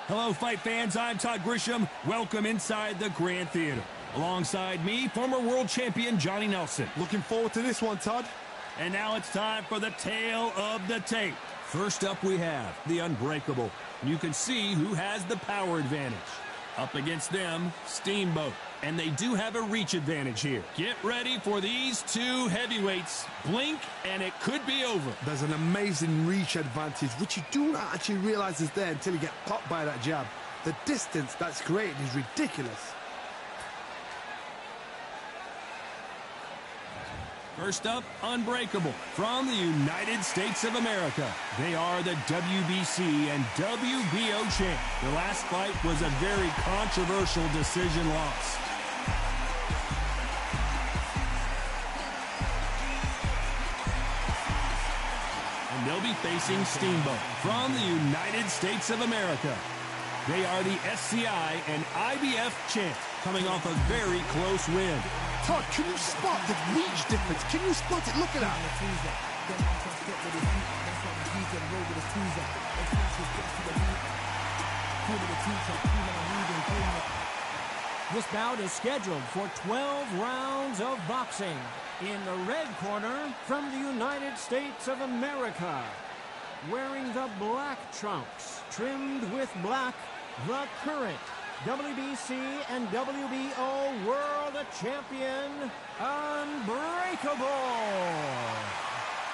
Hello, fight fans. I'm Todd Grisham. Welcome inside the Grand Theater. Alongside me, former world champion Johnny Nelson. Looking forward to this one, Todd. And now it's time for the tale of the tape. First up, we have the Unbreakable. You can see who has the power advantage. Up against them, Steamboat. And they do have a reach advantage here. Get ready for these two heavyweights. Blink, and it could be over. There's an amazing reach advantage, which you do not actually realize is there until you get popped by that jab. The distance that's created is ridiculous. First up, Unbreakable, from the United States of America. They are the WBC and WBO champ. Their last fight was a very controversial decision loss. And they'll be facing Steamboat, from the United States of America. They are the SCI and IBF champ, coming off a very close win. Todd, can you spot the reach difference? Can you spot it? Look at that. This bout is scheduled for 12 rounds of boxing. In the red corner, from the United States of America, wearing the black trunks, trimmed with black, the current WBC and WBO World Champion, Unbreakable.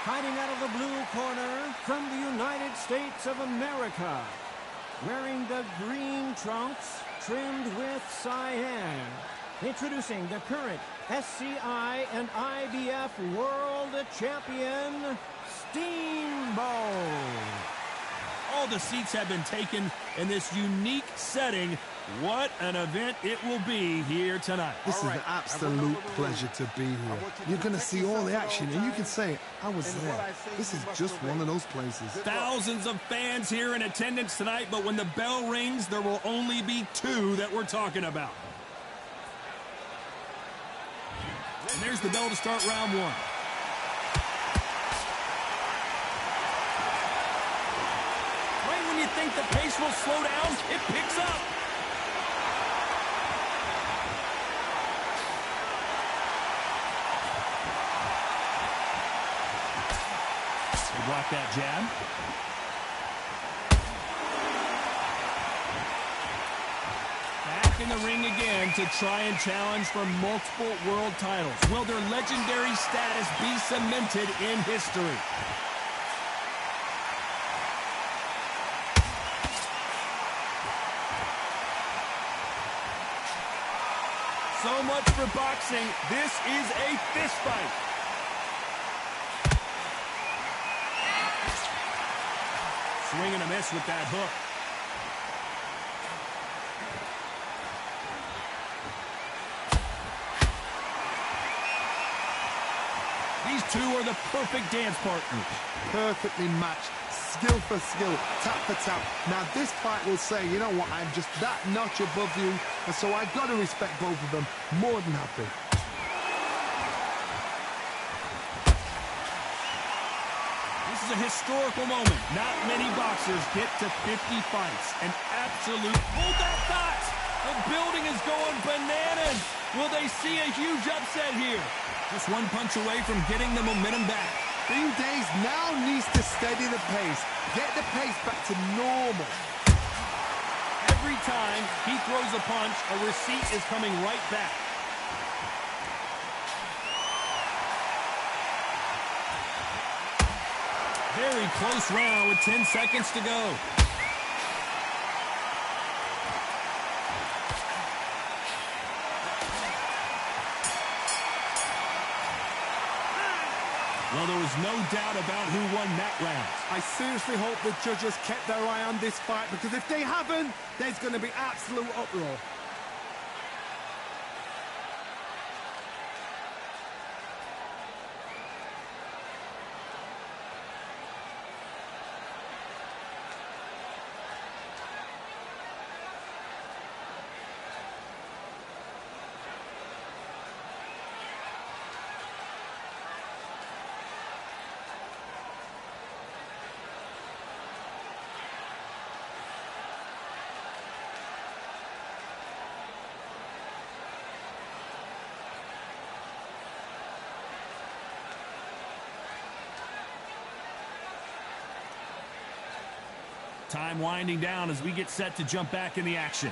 Fighting out of the blue corner, from the United States of America, wearing the green trunks, trimmed with cyan. Introducing the current SCI and IBF World Champion, Steamboat. All the seats have been taken in this unique setting. What an event it will be here tonight. This is an absolute pleasure to be here. You're going to see all the action, and you can say, I was there. This is just one of those places. Thousands of fans here in attendance tonight, but when the bell rings, there will only be two that we're talking about. And there's the bell to start round one. Right when you think the pace will slow down, it picks up. They block that jab. Back in the ring again to try and challenge for multiple world titles. Will their legendary status be cemented in history? So much for boxing. This is a fist fight. Swing and a miss with that hook. These two are the perfect dance partners. Perfectly matched, skill for skill, tap for tap. Now this fight will say, you know what, I'm just that notch above you, and so I've got to respect both of them. More than happy. This is a historical moment. Not many boxers get to 50 fights. An absolute... Hold that thought! The building is going bananas. Will they see a huge upset here? Just one punch away from getting the momentum back. Bing Days now needs to steady the pace. Get the pace back to normal. Every time he throws a punch, a receipt is coming right back. Very close round with 10 seconds to go. Well, there was no doubt about who won that round. I seriously hope the judges kept their eye on this fight, because if they haven't, there's going to be absolute uproar. Time winding down as we get set to jump back in the action.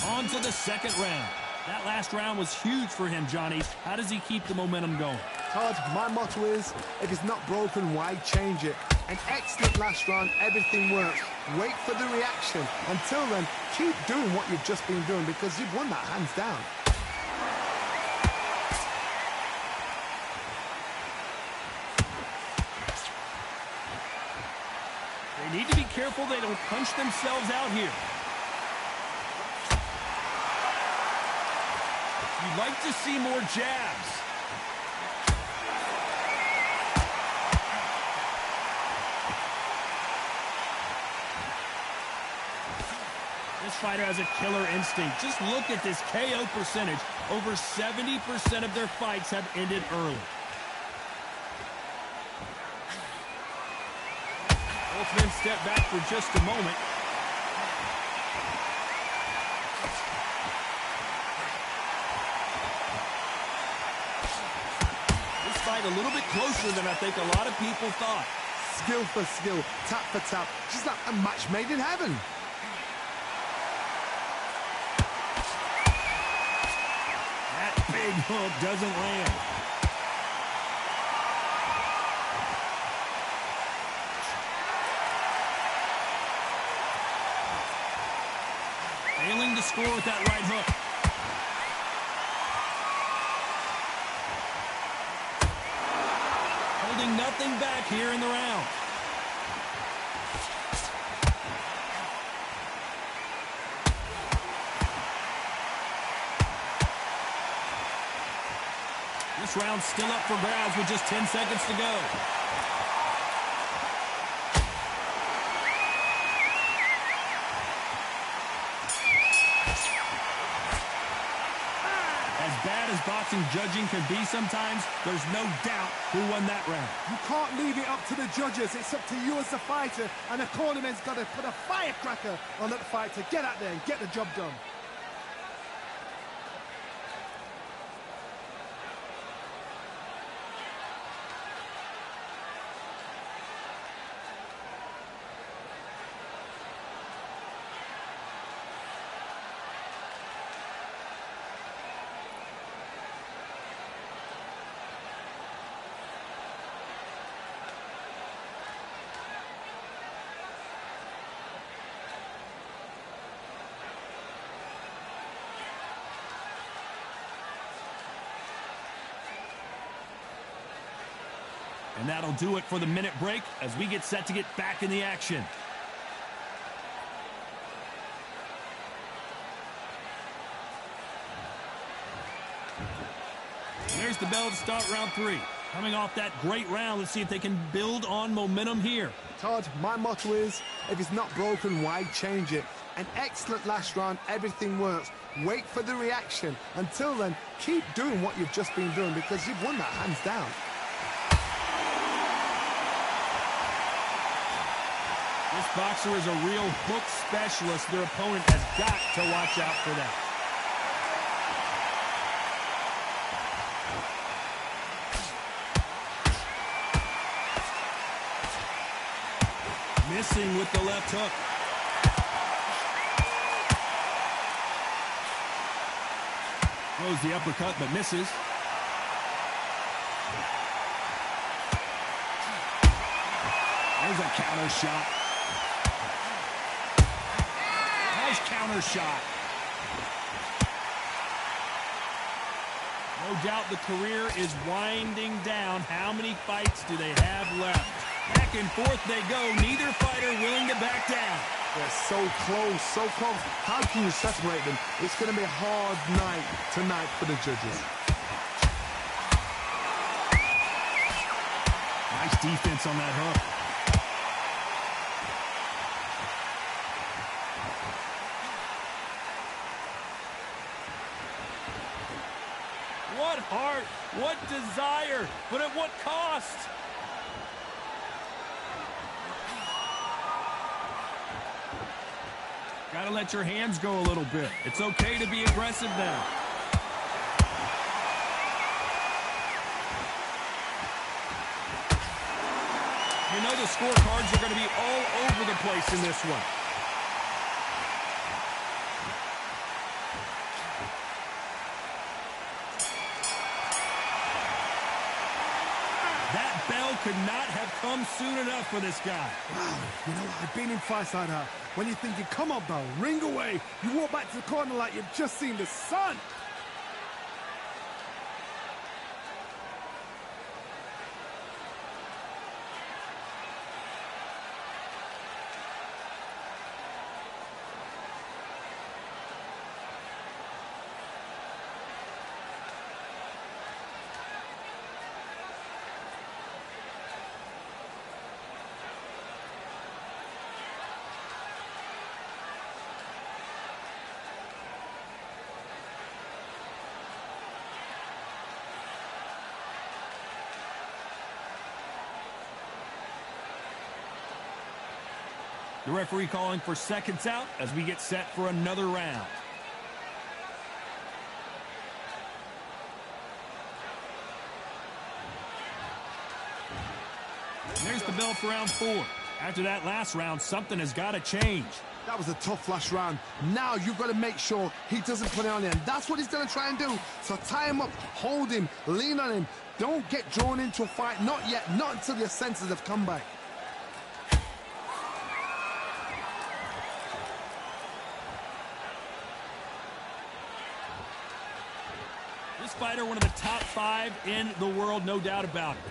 On to the second round. That last round was huge for him, Johnny. How does he keep the momentum going? Todd, my motto is, if it's not broken, why change it? An excellent last round, everything works. Wait for the reaction. Until then, keep doing what you've just been doing because you've won that hands down. They need to be careful they don't punch themselves out here. You'd like to see more jabs. This fighter has a killer instinct. Just look at this KO percentage. Over 70% of their fights have ended early. Ultimate step back for just a moment. A little bit closer than I think a lot of people thought. Skill for skill, tap for tap, just like a match made in heaven. That big hook doesn't land. Failing to score with that right hook. Nothing back here in the round. This round's still up for grabs with just 10 seconds to go. As bad as boxing judging can be sometimes, there's no doubt who won that round. You can't leave it up to the judges. It's up to you as the fighter, and the cornerman's got to put a firecracker on that fight to get out there and get the job done. And that'll do it for the minute break as we get set to get back in the action. There's the bell to start round 3. Coming off that great round, let's see if they can build on momentum here. Todd, my motto is, if it's not broken, why change it? An excellent last round, everything works. Wait for the reaction. Until then, keep doing what you've just been doing because you've won that hands down. This boxer is a real hook specialist. Their opponent has got to watch out for that. Missing with the left hook. Throws the uppercut but misses. There's a counter shot. Counter shot. No doubt the career is winding down. How many fights do they have left? Back and forth they go. Neither fighter willing to back down. They're so close, so close. How can you separate them? It's going to be a hard night tonight for the judges. Nice defense on that hook. What heart, what desire, but at what cost? Gotta let your hands go a little bit. It's okay to be aggressive now. You know the scorecards are going to be all over the place in this one. That bell could not have come soon enough for this guy. Wow, you know, I've been in fights like that. When you're thinking, come on, bell, ring away. You walk back to the corner like you've just seen the sun. The referee calling for seconds out as we get set for another round. And there's the bell for round 4. After that last round, something has got to change. That was a tough last round. Now you've got to make sure he doesn't put it on him. That's what he's going to try and do. So tie him up, hold him, lean on him. Don't get drawn into a fight. Not yet. Not until your senses have come back. This fighter, one of the top 5 in the world, no doubt about it.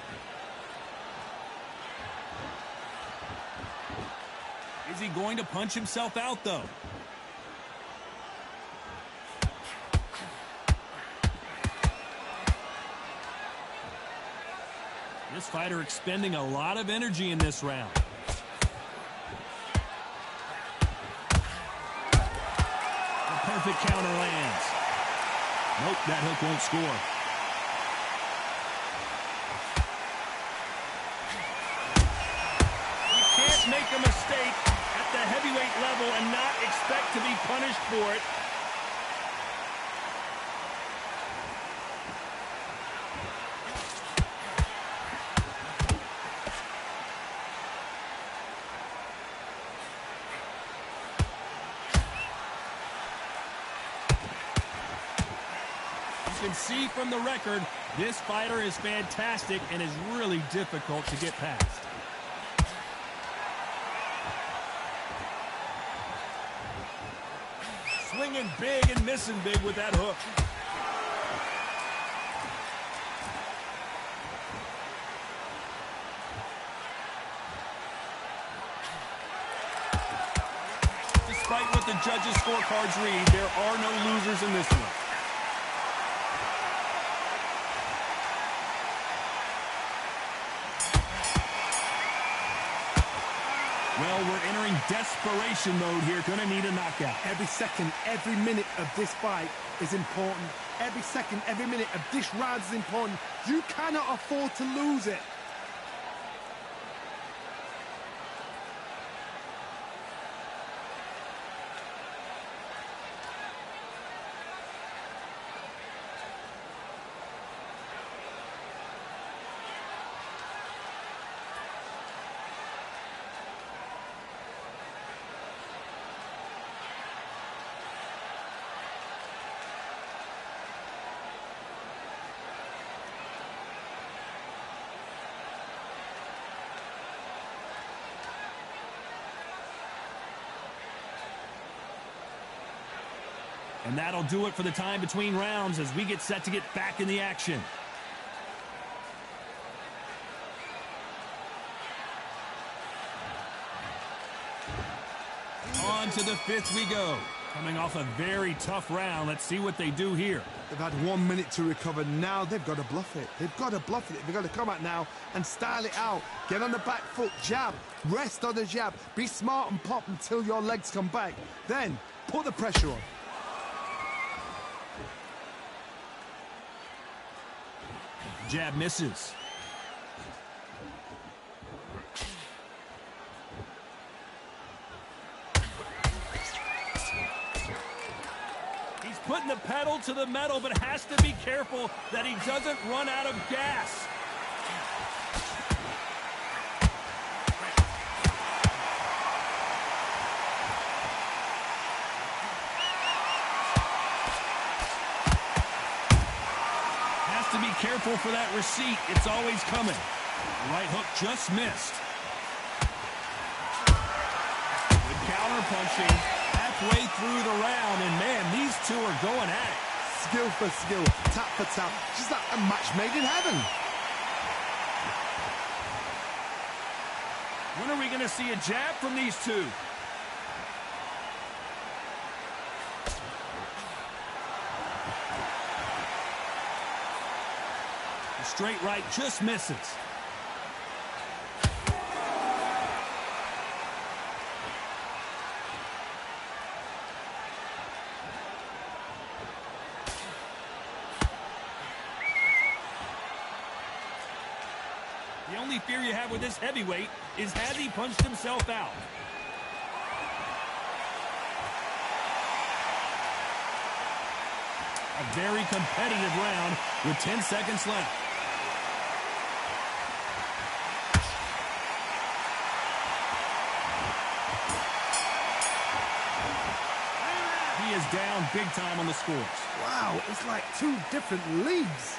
Is he going to punch himself out, though? This fighter expending a lot of energy in this round. The perfect counter lands. Nope, that hook won't score. You can't make a mistake at the heavyweight level and not expect to be punished for it. You can see from the record, this fighter is fantastic and is really difficult to get past. Swinging big and missing big with that hook. Despite what the judges' scorecards read, there are no losers in this one. Well, we're entering desperation mode here. Gonna need a knockout. Every second, every minute of this fight is important. Every second, every minute of this round is important. You cannot afford to lose it. And that'll do it for the time between rounds as we get set to get back in the action. On to the 5th we go. Coming off a very tough round. Let's see what they do here. They've had 1 minute to recover. Now they've got to bluff it. They've got to bluff it. They've got to come out now and style it out. Get on the back foot, jab, rest on the jab. Be smart and pop until your legs come back. Then put the pressure on. Jab misses. He's putting the pedal to the metal, but has to be careful that he doesn't run out of gas. careful for that receipt. It's always coming. The right hook just missed. Good counter punching halfway through the round, and man, these two are going at it. Skill for skill, tap for tap, just like a match made in heaven. When are we going to see a jab from these two? The straight right just misses. The only fear you have with this heavyweight is has he punched himself out? A very competitive round with 10 seconds left. He is down big time on the scores. Wow, it's like two different leagues.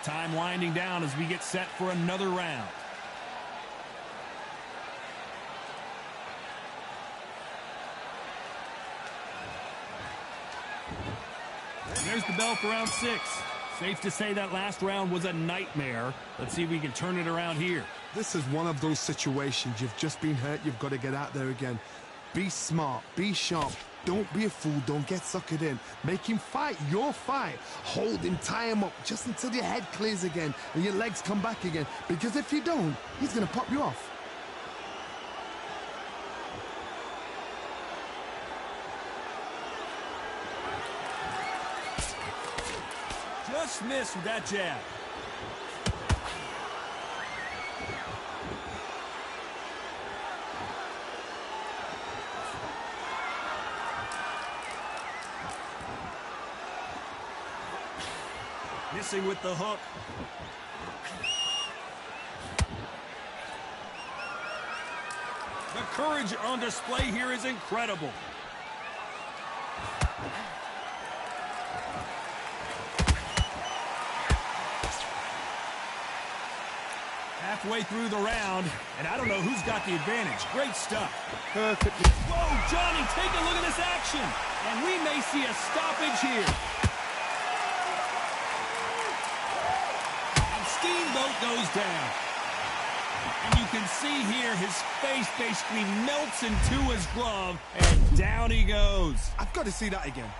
Time winding down as we get set for another round. And there's the bell for round 6. Safe to say that last round was a nightmare. Let's see if we can turn it around here. This is one of those situations. You've just been hurt. You've got to get out there again. Be smart. Be sharp. Don't be a fool. Don't get suckered in. Make him fight your fight. Hold him, tie him up just until your head clears again and your legs come back again. Because if you don't, he's going to pop you off. Just missed with that jab. Missing with the hook. The courage on display here is incredible. Halfway through the round, and I don't know who's got the advantage. Great stuff. Perfectly. Whoa, Johnny, take a look at this action. And we may see a stoppage here. Steamboat goes down. And you can see here his face basically melts into his glove, and down he goes. I've got to see that again.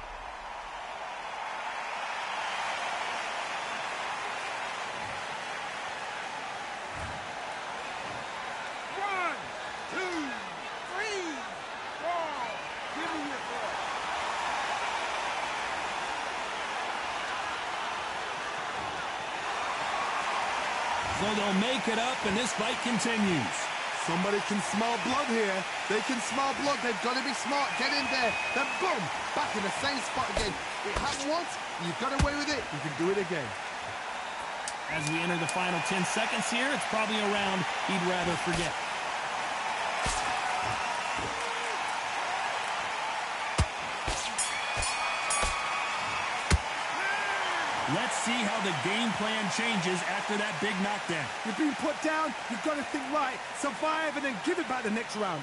So they'll make it up, and this fight continues. Somebody can smell blood here. They can smell blood. They've got to be smart. Get in there. Then boom, back in the same spot again. It happened once. You got away with it. You can do it again. As we enter the final 10 seconds here, it's probably a round he'd rather forget. Let's see how the game plan changes after that big knockdown. You're being put down. You've got to think right. Survive and then give it back the next round.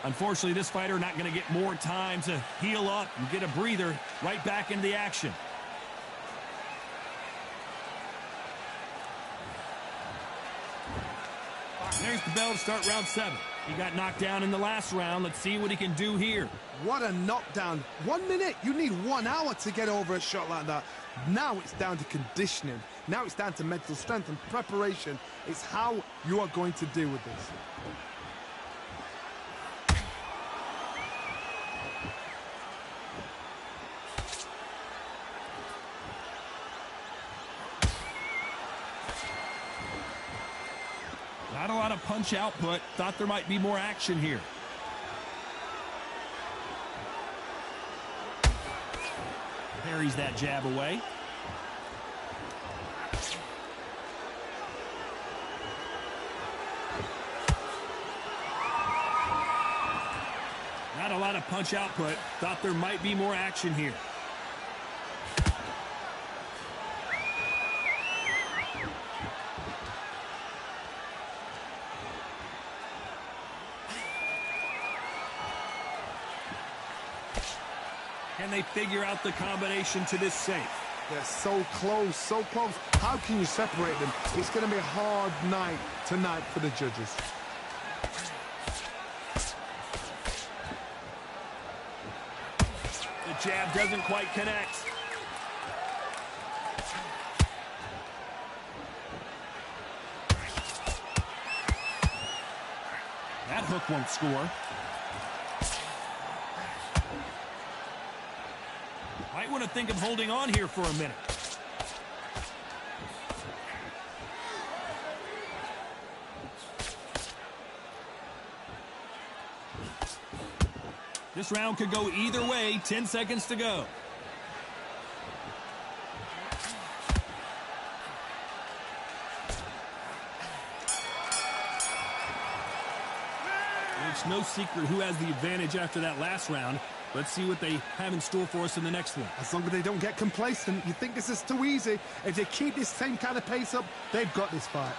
Unfortunately, this fighter not going to get more time to heal up and get a breather. Right back into the action. There's the bell to start round 7. He got knocked down in the last round. Let's see what he can do here. What a knockdown. 1 minute. You need 1 hour to get over a shot like that. Now it's down to conditioning. Now it's down to mental strength and preparation. It's how you are going to deal with this. Not a lot of punch output. Thought there might be more action here. Parries that jab away. Not a lot of punch output. Thought there might be more action here. Can they figure out the combination to this safe? They're so close, so close. How can you separate them? It's going to be a hard night tonight for the judges. The jab doesn't quite connect. That hook won't score. Might want to think of holding on here for a minute. This round could go either way. 10 seconds to go. It's no secret who has the advantage after that last round. Let's see what they have in store for us in the next one. As long as they don't get complacent, you think this is too easy. If they keep this same kind of pace up, they've got this fight.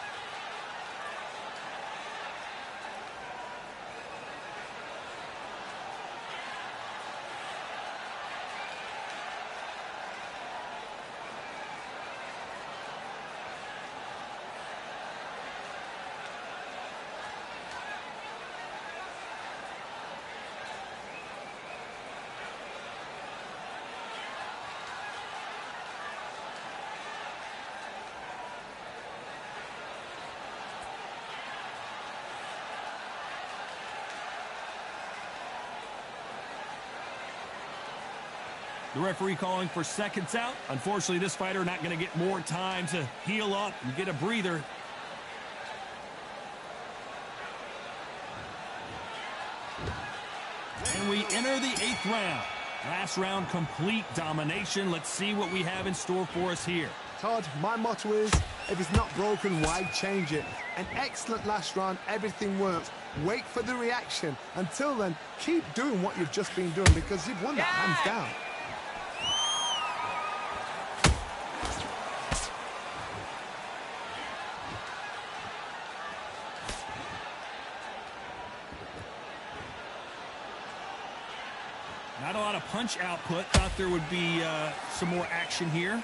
The referee calling for seconds out. Unfortunately, this fighter not going to get more time to heal up and get a breather. And we enter the 8th round. Last round, complete domination. Let's see what we have in store for us here. Todd, my motto is, if it's not broken, why change it? An excellent last round, everything works. Wait for the reaction. Until then, keep doing what you've just been doing because you've won that hands down. Not a lot of punch output. Thought there would be some more action here.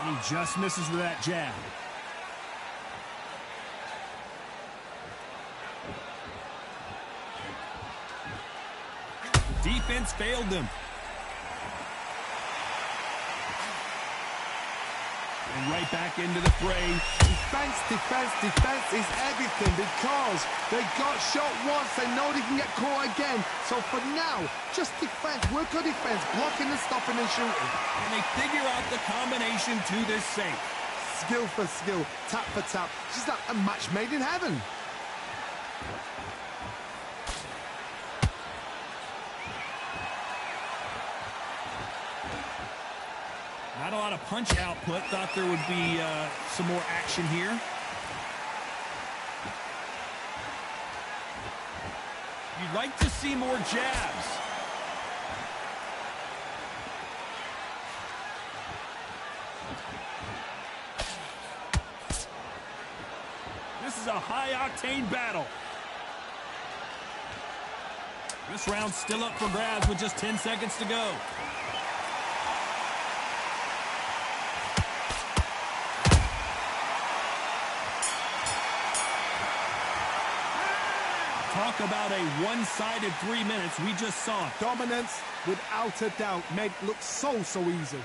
And he just misses with that jab. The defense failed them. And right back into the fray. Defense, defense, defense is everything because they got shot once. They know they can get caught again. So for now, just defense. Work on defense, blocking and stopping and shooting. And they figure out the combination to this safe. Skill for skill, tap for tap. It's just like a match made in heaven. Not a lot of punch output. Thought there would be some more action here. You'd like to see more jabs. a high-octane battle. This round's still up for grabs with just 10 seconds to go. Talk about a one-sided 3 minutes. We just saw it. Dominance, without a doubt, made it look so easy.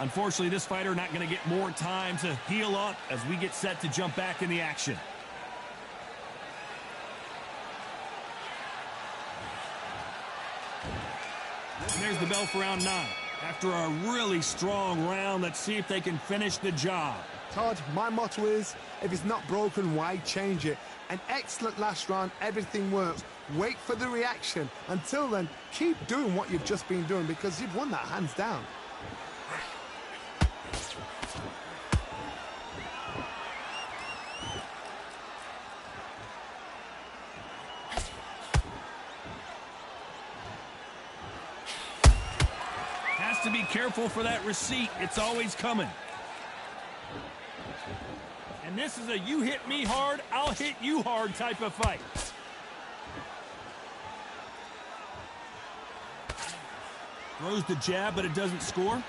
Unfortunately, this fighter not going to get more time to heal up as we get set to jump back in the action. And there's the bell for round 9. After a really strong round, let's see if they can finish the job. Todd, my motto is, if it's not broken, why change it? An excellent last round, everything works. Wait for the reaction. Until then, keep doing what you've just been doing because you've won that hands down. Has to be careful for that receipt. It's always coming. And this is a you hit me hard, I'll hit you hard type of fight. Throws the jab, but it doesn't score.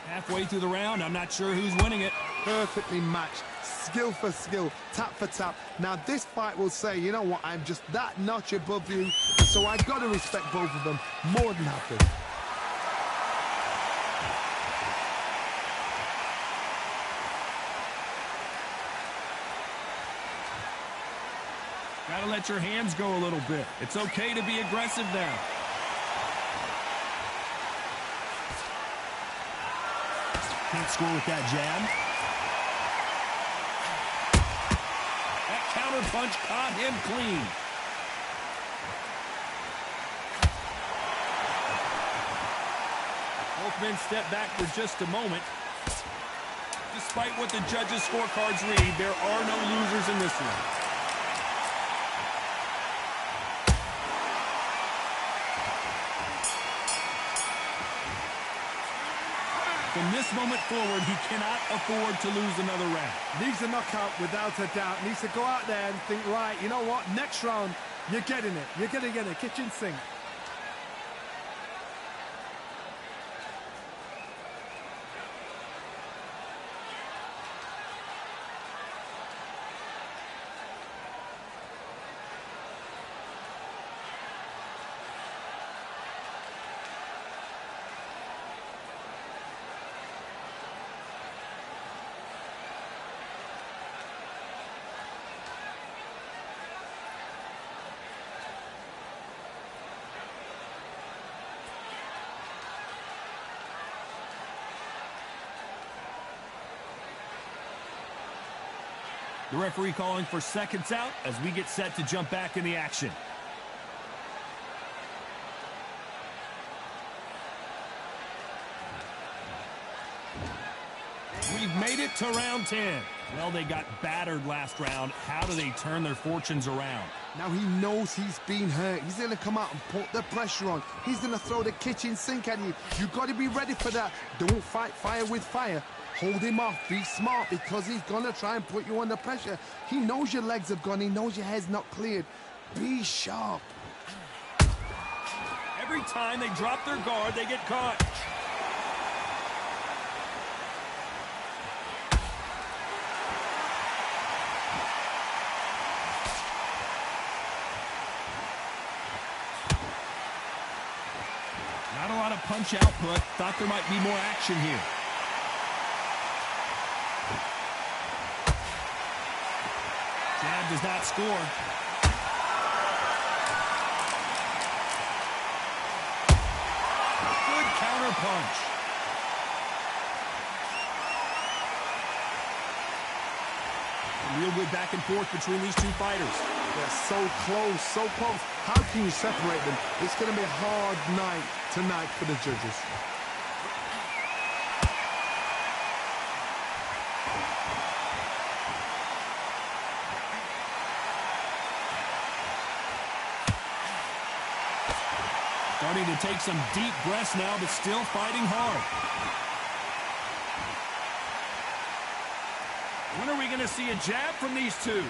Halfway through the round, I'm not sure who's winning it. Perfectly matched, skill for skill, tap for tap. Now this fight will say, you know what, I'm just that notch above you, so I got to respect both of them more than happy. Gotta let your hands go a little bit. It's okay to be aggressive now. Can't score with that jab. That counter punch caught him clean. Both men step back for just a moment. Despite what the judges' scorecards read, there are no losers in this one. From this moment forward, he cannot afford to lose another round. Needs a knockout without a doubt. Needs to go out there and think, right, you know what, next round, you're getting it. You're going to get it, kitchen sink. The referee calling for seconds out as we get set to jump back in the action. We've made it to round 10. Well, they got battered last round. How do they turn their fortunes around? Now he knows he's been hurt. He's going to come out and put the pressure on. He's going to throw the kitchen sink at you. You've got to be ready for that. Don't fight fire with fire. Hold him off. Be smart because he's going to try and put you under pressure. He knows your legs have gone. He knows your head's not cleared. Be sharp. Every time they drop their guard, they get caught. punch output. Thought there might be more action here. Jab does not score. Good counter punch. Real good back and forth between these two fighters. They're so close, so close. How can you separate them? It's going to be a hard night tonight for the judges. Starting to take some deep breaths now, but still fighting hard. When are we going to see a jab from these two?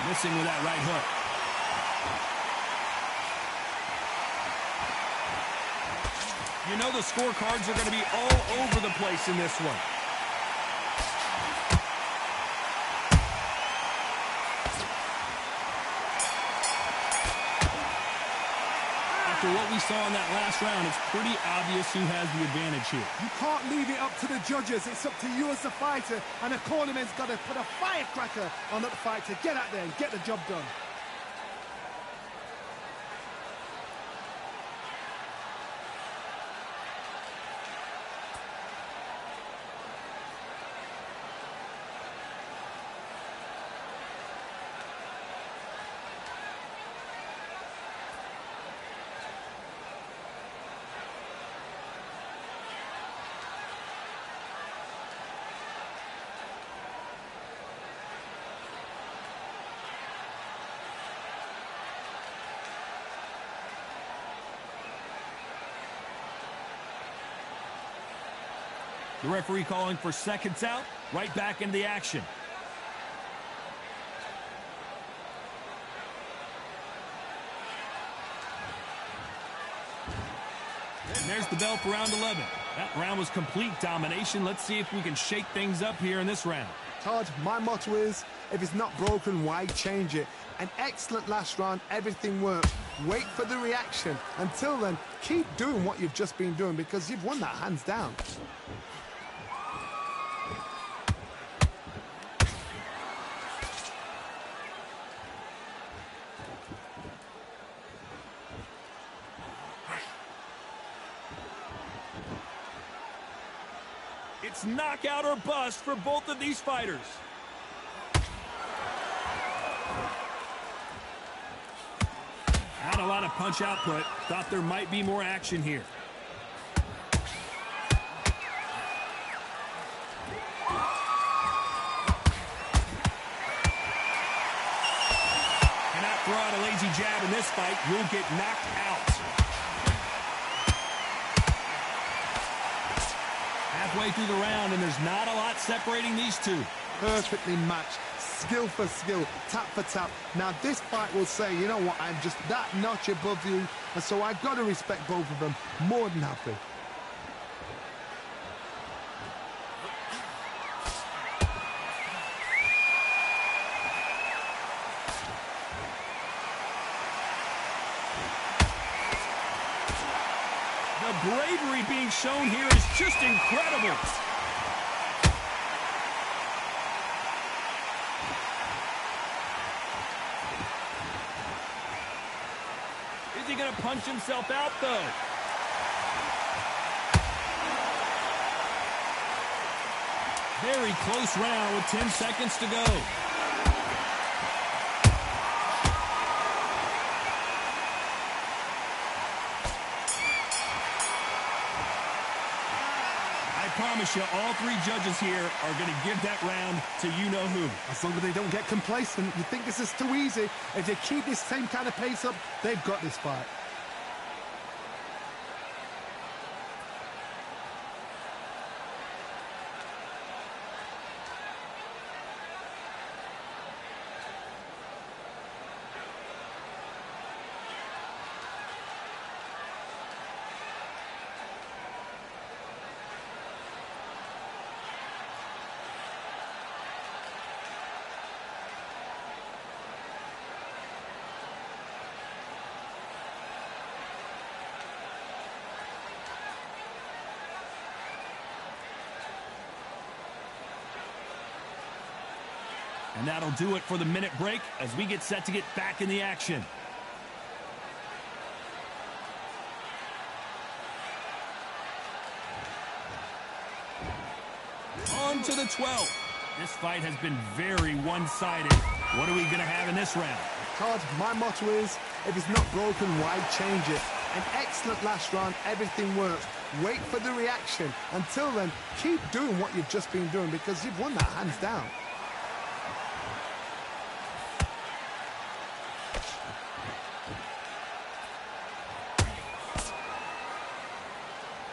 Missing with that right hook. You know the scorecards are going to be all over the place in this one. After what we saw in that last round, it's pretty obvious who has the advantage here. You can't leave it up to the judges. It's up to you as the fighter, and the cornerman's got to put a firecracker on that fight to get out there and get the job done. The referee calling for seconds out, right back into the action. And there's the bell for round 11. That round was complete domination. Let's see if we can shake things up here in this round. Todd, my motto is, if it's not broken, why change it? An excellent last round, everything worked. Wait for the reaction. Until then, keep doing what you've just been doing because you've won that hands down. It's knockout or bust for both of these fighters. Not a lot of punch output. Thought there might be more action here. Cannot throw out a lazy jab in this fight. You'll get knocked out. Halfway through the round, and there's not a lot separating these two. Perfectly matched, skill for skill, tap for tap. Now this fight will say, you know what, I'm just that notch above you, and so I've got to respect both of them. More than happy. The bravery being shown here is just incredible. Is he going to punch himself out, though? Very close round with 10 seconds to go. I promise you, all three judges here are going to give that round to you-know-who. As long as they don't get complacent, you think this is too easy. If they keep this same kind of pace up, they've got this fight. And that'll do it for the minute break as we get set to get back in the action. On to the 12th. This fight has been very one-sided. What are we going to have in this round? Todd, my motto is, if it's not broken, why change it? An excellent last round, everything works. Wait for the reaction. Until then, keep doing what you've just been doing because you've won that hands down.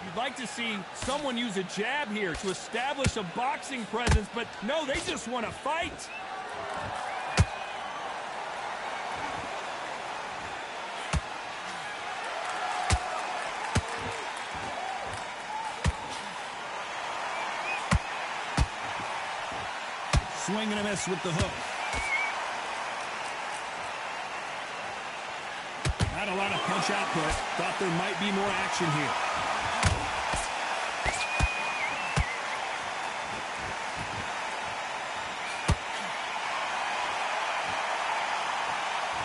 You'd like to see someone use a jab here to establish a boxing presence, but no, they just want to fight. Swing and a miss with the hook. Not a lot of punch output. Thought there might be more action here.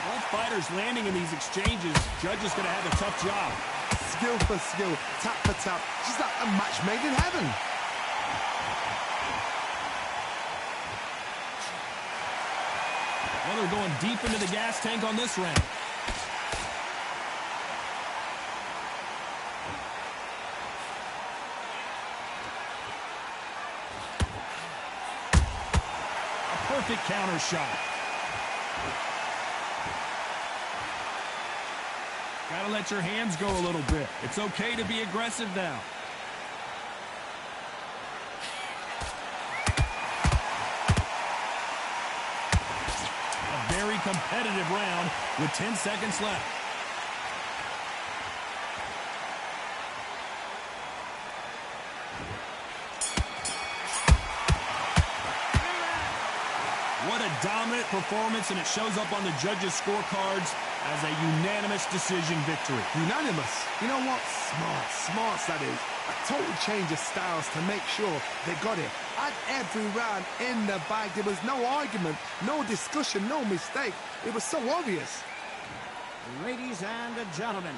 Both fighters landing in these exchanges. Judge is going to have a tough job. Skill for skill, tap for tap. Just like a match made in heaven. Well, they're going deep into the gas tank on this round. A perfect counter shot. Gotta let your hands go a little bit. It's okay to be aggressive now. Very competitive round with 10 seconds left. What a dominant performance, and it shows up on the judges' scorecards as a unanimous decision victory. Unanimous. You know what? Smart that is. A total change of styles to make sure they got it. At every round in the bag, there was no argument, no discussion, no mistake. It was so obvious. Ladies and gentlemen,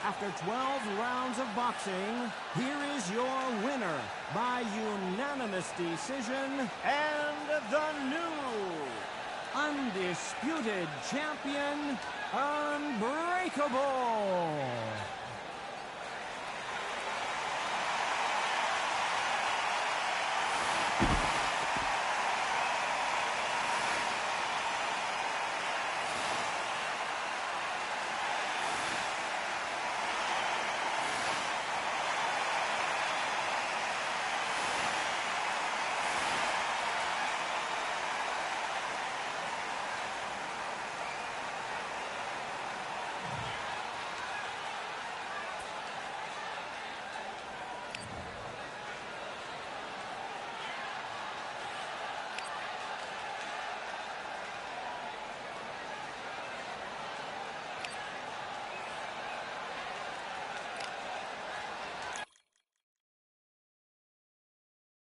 after 12 rounds of boxing, here is your winner by unanimous decision and the new Undisputed Champion, Unbreakable.